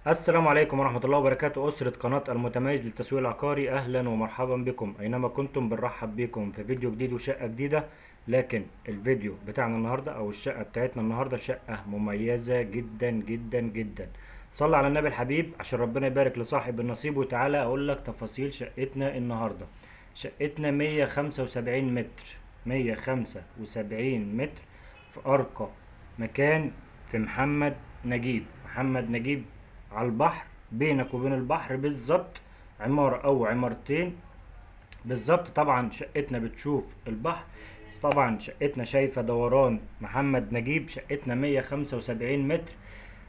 السلام عليكم ورحمة الله وبركاته. أسرة قناة المتميز للتسويق العقاري، أهلا ومرحبا بكم أينما كنتم. بنرحب بكم في فيديو جديد وشقة جديدة. لكن الفيديو بتاعنا النهاردة أو الشقة بتاعتنا النهاردة شقة مميزة جدا جدا جدا. صلى على النبي الحبيب عشان ربنا يبارك لصاحب النصيب. وتعالى أقول لك تفاصيل شقتنا النهاردة. شقتنا 175 متر، 175 متر في أرقى مكان في محمد نجيب على البحر. بينك وبين البحر بالظبط عمارة او عمارتين بالظبط. طبعا شقتنا بتشوف البحر، طبعا شقتنا شايفة دوران محمد نجيب. شقتنا 175 متر.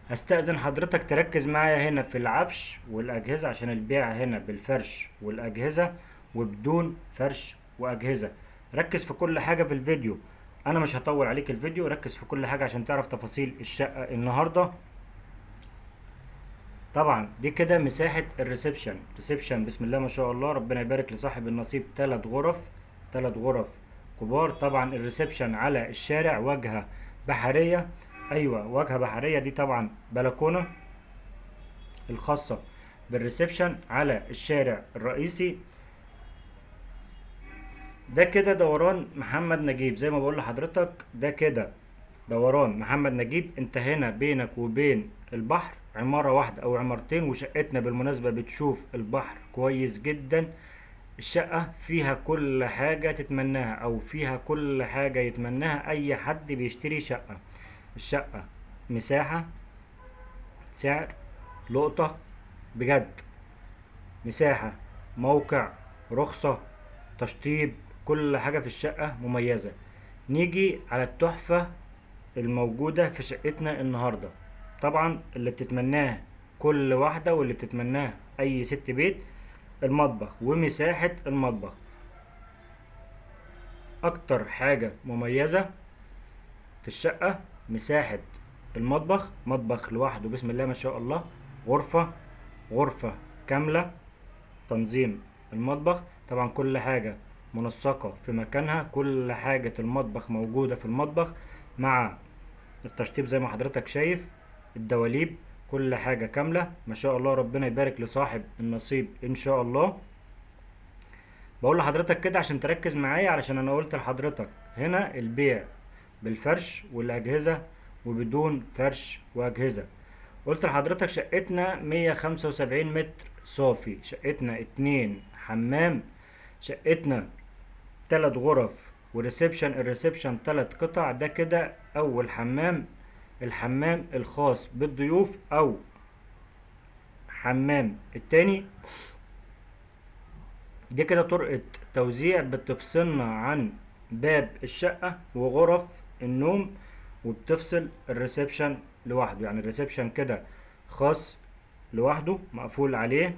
هستأذن حضرتك تركز معايا هنا في العفش والأجهزة عشان البيع هنا بالفرش والأجهزة وبدون فرش وأجهزة. ركز في كل حاجة في الفيديو، أنا مش هطول عليك الفيديو. ركز في كل حاجة عشان تعرف تفاصيل الشقة النهاردة. طبعا دي كده مساحة الريسبشن بسم الله ما شاء الله، ربنا يبارك لصاحب النصيب. 3 غرف، 3 غرف كبار. طبعا الريسبشن على الشارع، واجهة بحرية. ايوه واجهة بحرية. دي طبعا بلكونة الخاصة بالريسبشن على الشارع الرئيسي. ده كده دوران محمد نجيب زي ما بقول لحضرتك. ده كده دوران محمد نجيب. انت هنا بينك وبين البحر عمارة واحدة او عمارتين. وشقتنا بالمناسبة بتشوف البحر كويس جدا. الشقة فيها كل حاجة تتمناها او فيها كل حاجة يتمناها اي حد بيشتري شقة. الشقة مساحة، سعر، لقطة بجد. مساحة، موقع، رخصة، تشطيب، كل حاجة في الشقة مميزة. نيجي على التحفة الموجودة في شقتنا النهاردة. طبعا اللي بتتمناه كل واحدة واللي بتتمناه أي ست بيت، المطبخ ومساحة المطبخ. أكتر حاجة مميزة في الشقة مساحة المطبخ. مطبخ لوحده بسم الله ما شاء الله. غرفة، غرفة كاملة. تنظيم المطبخ طبعا كل حاجة منسقة في مكانها. كل حاجة المطبخ موجودة في المطبخ مع التشطيب زي ما حضرتك شايف. الدواليب كل حاجة كاملة ما شاء الله. ربنا يبارك لصاحب النصيب ان شاء الله. بقول لحضرتك كده عشان تركز معايا، علشان انا قلت لحضرتك هنا البيع بالفرش والاجهزة وبدون فرش واجهزة. قلت لحضرتك شقتنا 175 متر صافي. شقتنا 2 حمام. شقتنا 3 غرف وريسبشن. الريسبشن 3 قطع. ده كده اول حمام، الحمام الخاص بالضيوف او حمام التاني. دي كده طرقة توزيع بتفصلنا عن باب الشقة وغرف النوم، وبتفصل الريسبشن لوحده. يعني الريسبشن كده خاص لوحده مقفول عليه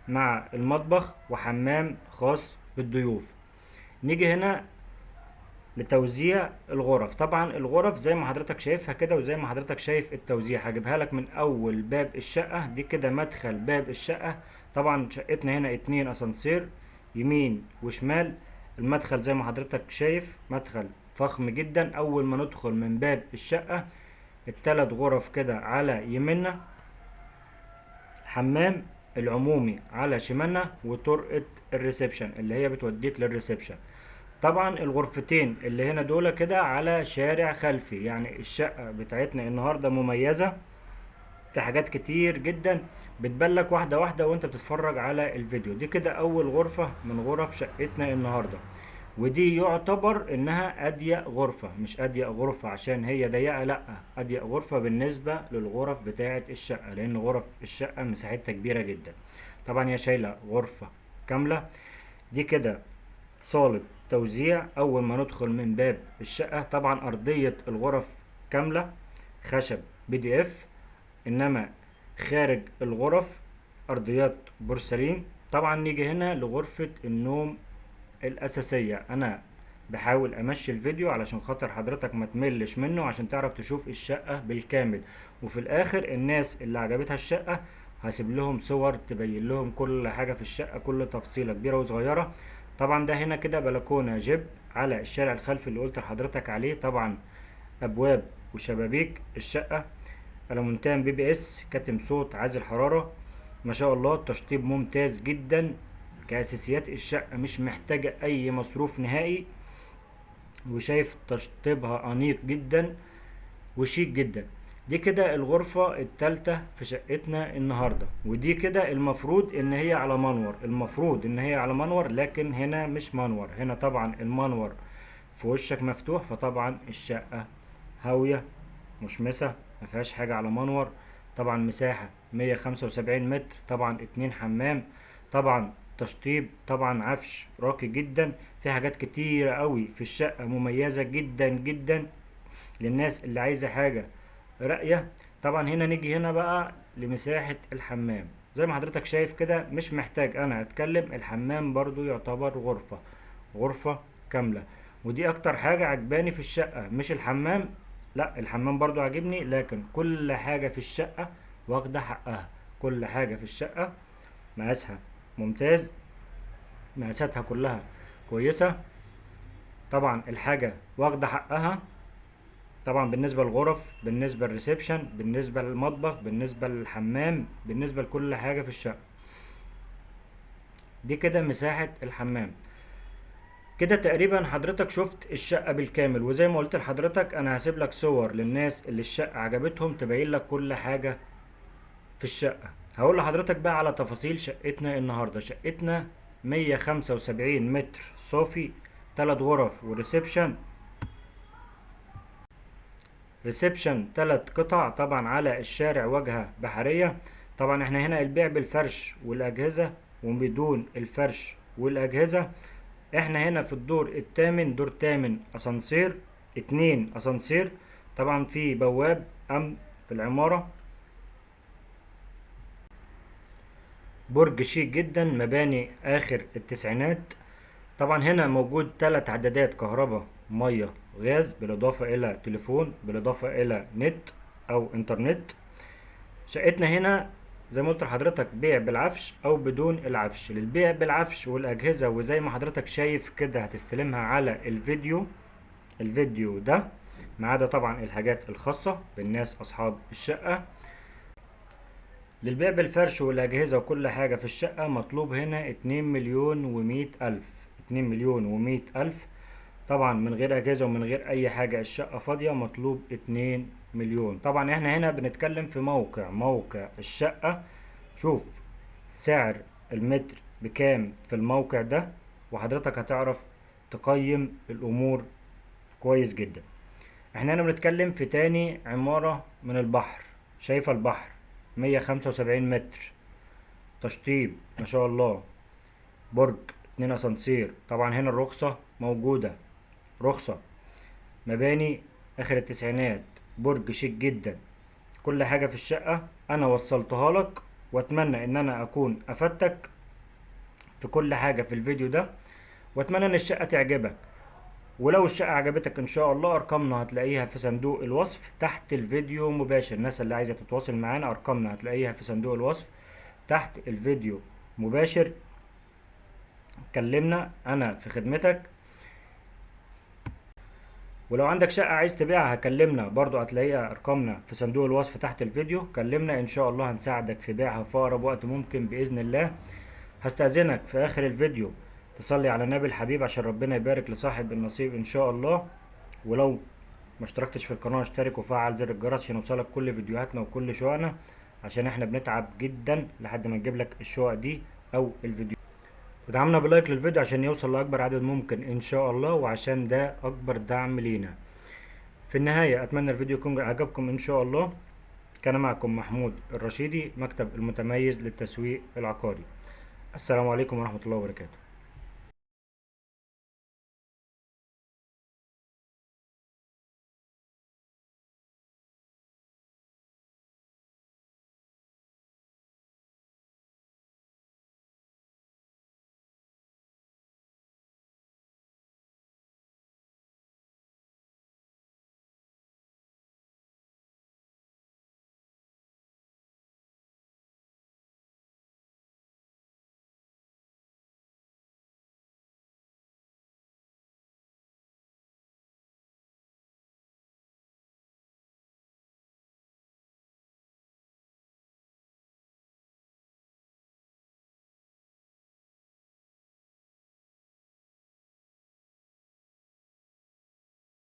مع المطبخ وحمام خاص بالضيوف. نيجي هنا لتوزيع الغرف. طبعا الغرف زي ما حضرتك شايفها كده وزي ما حضرتك شايف التوزيع. هجيبها لك من اول باب الشقة. دي كده مدخل باب الشقة. طبعا شقتنا هنا 2 اسانسير يمين وشمال. المدخل زي ما حضرتك شايف مدخل فخم جدا. اول ما ندخل من باب الشقة ال3 غرف كده على يمنا، حمام العمومي على شمالنا، وطرقة الريسبشن اللي هي بتوديك للريسبشن. طبعا الغرفتين اللي هنا دول كده على شارع خلفي. يعني الشقة بتاعتنا النهاردة مميزة في حاجات كتير جدا بتبلك واحدة واحدة وانت بتتفرج على الفيديو. دي كده اول غرفة من غرف شقتنا النهاردة. ودي يعتبر انها اضيق غرفة. مش اضيق غرفة عشان هي ضيقة، لا، اضيق غرفة بالنسبة للغرف بتاعة الشقة، لان غرف الشقة مساحتها كبيرة جدا. طبعا هي شايلة غرفة كاملة. دي كده صالة توزيع. أول ما ندخل من باب الشقة طبعا أرضية الغرف كاملة خشب PDF، إنما خارج الغرف أرضيات بورسلين. طبعا نيجي هنا لغرفة النوم الأساسية. أنا بحاول أمشي الفيديو علشان خاطر حضرتك ما تملش منه عشان تعرف تشوف الشقة بالكامل. وفي الآخر الناس اللي عجبتها الشقة هسيب لهم صور تبين لهم كل حاجة في الشقة، كل تفصيلة كبيرة وصغيرة. طبعا ده هنا كده بلكونة جيب على الشارع الخلفي اللي قلت لحضرتك عليه. طبعا أبواب وشبابيك الشقة ألمونتان BBS، كاتم صوت، عازل حرارة. ما شاء الله التشطيب ممتاز جدا. كأساسيات الشقة مش محتاجة أي مصروف نهائي، وشايف تشطيبها أنيق جدا وشيك جدا. دي كده الغرفة التالتة في شقتنا النهاردة، ودي كده المفروض ان هي على منور، المفروض ان هي على منور، لكن هنا مش منور. هنا طبعا المنور في وشك مفتوح، فطبعا الشقة هاوية مشمسة مفيهاش حاجة على منور. طبعا مساحة 175 متر، طبعا 2 حمام، طبعا تشطيب، طبعا عفش راقي جدا. في حاجات كتيرة قوي في الشقة مميزة جدا جدا للناس اللي عايزة حاجة راقية. طبعا هنا نيجي هنا بقى لمساحة الحمام، زي ما حضرتك شايف كده، مش محتاج انا اتكلم، الحمام برضو يعتبر غرفة كاملة. ودي اكتر حاجة عجباني في الشقة، مش الحمام، لا الحمام برضو عجبني، لكن كل حاجة في الشقة واخدة حقها. كل حاجة في الشقة مقاسها ممتاز، مقاساتها كلها كويسة. طبعا الحاجة واخدة حقها. طبعا بالنسبة للغرف، بالنسبة للريسبشن، بالنسبة للمطبخ، بالنسبة للحمام، بالنسبة لكل حاجة في الشقة. دي كده مساحة الحمام. كده تقريبا حضرتك شفت الشقة بالكامل، وزي ما قلت لحضرتك انا هسيب لك صور للناس اللي الشقة عجبتهم تبين لك كل حاجة في الشقة. هقول لحضرتك بقى على تفاصيل شقتنا النهاردة. شقتنا 175 متر صافي، 3 غرف وريسبشن. ريسبشن 3 قطع، طبعا على الشارع واجهة بحرية. طبعا احنا هنا البيع بالفرش والأجهزة وبدون الفرش والأجهزة. احنا هنا في الدور الثامن، دور تامن، اسانسير، 2 اسانسير. طبعا في بواب امن في العمارة. برج شيك جدا، مباني اخر التسعينات. طبعا هنا موجود 3 عدادات كهرباء مية غاز، بالاضافة الى تليفون، بالاضافة الى نت او انترنت. شقتنا هنا زي ما قلت لحضرتك بيع بالعفش او بدون العفش. للبيع بالعفش والاجهزة، وزي ما حضرتك شايف كده هتستلمها على الفيديو ده، ما عدا طبعا الحاجات الخاصة بالناس اصحاب الشقة. للبيع بالفرش والاجهزة وكل حاجة في الشقة مطلوب هنا 2,100,000. 2,100,000. طبعا من غير اجهزة ومن غير اي حاجة، الشقة فاضية، مطلوب 2 مليون. طبعا احنا هنا بنتكلم في موقع الشقة. شوف سعر المتر بكام في الموقع ده، وحضرتك هتعرف تقيم الامور كويس جدا. احنا هنا بنتكلم في تاني عمارة من البحر، شايفة البحر، 175 متر، تشطيب ما شاء الله، برج، 2 اسانسير. طبعا هنا الرخصة موجودة، رخصة، مباني اخر التسعينات، برج شيك جدا. كل حاجة في الشقة انا وصلتها لك، واتمنى ان انا اكون افدتك في كل حاجة في الفيديو ده، واتمنى ان الشقة تعجبك. ولو الشقة عجبتك ان شاء الله ارقامنا هتلاقيها في صندوق الوصف تحت الفيديو مباشر. الناس اللي عايزة تتواصل معانا ارقامنا هتلاقيها في صندوق الوصف تحت الفيديو مباشر. كلمنا، انا في خدمتك. ولو عندك شقة عايز تبيعها كلمنا برضو، هتلاقيها ارقامنا في صندوق الوصف تحت الفيديو. كلمنا ان شاء الله هنساعدك في بيعها في اقرب وقت ممكن باذن الله. هستأذنك في اخر الفيديو تصلي على النبي الحبيب عشان ربنا يبارك لصاحب النصيب ان شاء الله. ولو ما اشتركتش في القناة اشترك وفعل زر الجرس عشان يوصلك كل فيديوهاتنا وكل شققنا، عشان احنا بنتعب جدا لحد ما نجيب لك الشقق دي او الفيديو. ودعمنا بلايك للفيديو عشان يوصل لاكبر عدد ممكن ان شاء الله، وعشان ده اكبر دعم لينا. في النهاية اتمنى الفيديو يكون عجبكم ان شاء الله. كان معكم محمود الرشيدي، مكتب المتميز للتسويق العقاري. السلام عليكم ورحمة الله وبركاته.